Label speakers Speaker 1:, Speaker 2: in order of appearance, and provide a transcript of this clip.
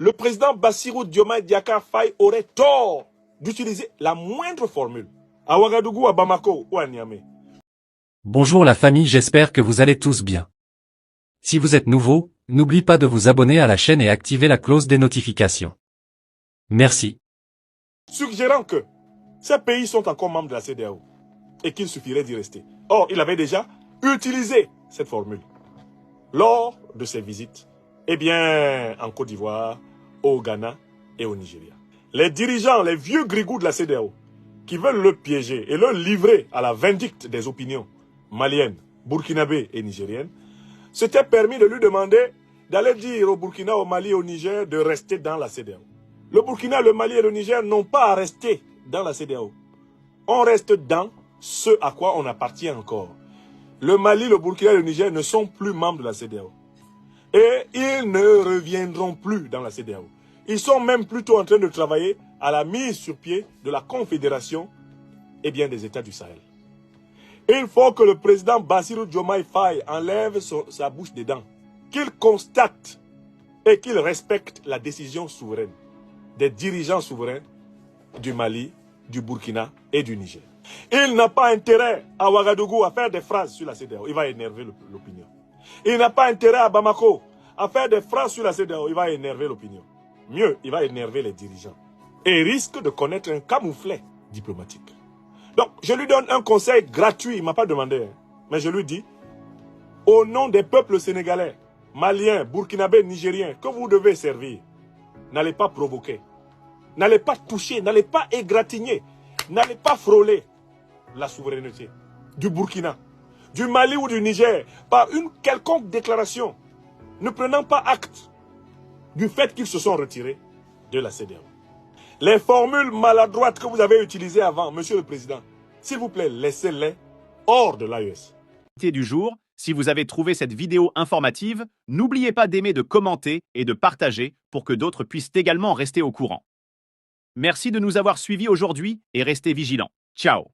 Speaker 1: le président Bassirou Diomaye Diakhar Faye aurait tort d'utiliser la moindre formule à Ouagadougou, à Bamako ou à Niamey.
Speaker 2: Bonjour la famille, j'espère que vous allez tous bien. Si vous êtes nouveau, n'oubliez pas de vous abonner à la chaîne et activer la cloche des notifications. Merci.
Speaker 1: Suggérant que ces pays sont encore membres de la CEDEAO et qu'il suffirait d'y rester. Or, il avait déjà utilisé cette formule lors de ses visites, en Côte d'Ivoire, au Ghana et au Nigeria. Les dirigeants, les vieux grigous de la CEDEAO, qui veulent le piéger et le livrer à la vindicte des opinions maliennes, burkinabées et nigériennes, s'étaient permis de lui demander d'aller dire au Burkina, au Mali et au Niger de rester dans la CEDEAO. Le Burkina, le Mali et le Niger n'ont pas à rester dans la CEDEAO. On reste dans ce à quoi on appartient encore. Le Mali, le Burkina et le Niger ne sont plus membres de la CEDEAO. Et ils ne reviendront plus dans la CEDEAO. Ils sont même plutôt en train de travailler à la mise sur pied de la Confédération des États du Sahel. Il faut que le président Bassirou Diomaye Faye enlève sa bouche des dents, qu'il constate et qu'il respecte la décision souveraine des dirigeants souverains du Mali, du Burkina et du Niger. Il n'a pas intérêt à Ouagadougou à faire des phrases sur la CEDEAO, il va énerver l'opinion. Il n'a pas intérêt à Bamako à faire des phrases sur la CEDEAO, il va énerver l'opinion. Mieux, il va énerver les dirigeants et risque de connaître un camouflet diplomatique. Donc, je lui donne un conseil gratuit, il ne m'a pas demandé, mais je lui dis, au nom des peuples sénégalais, maliens, burkinabés, nigériens, que vous devez servir, n'allez pas provoquer, n'allez pas toucher, n'allez pas égratigner, n'allez pas frôler la souveraineté du Burkina, du Mali ou du Niger par une quelconque déclaration, ne prenant pas acte du fait qu'ils se sont retirés de la CEDEAO. Les formules maladroites que vous avez utilisées avant, Monsieur le Président, s'il vous plaît, laissez-les hors de l'AES.
Speaker 3: Du jour, si vous avez trouvé cette vidéo informative, n'oubliez pas d'aimer, de commenter et de partager pour que d'autres puissent également rester au courant. Merci de nous avoir suivis aujourd'hui et restez vigilants. Ciao.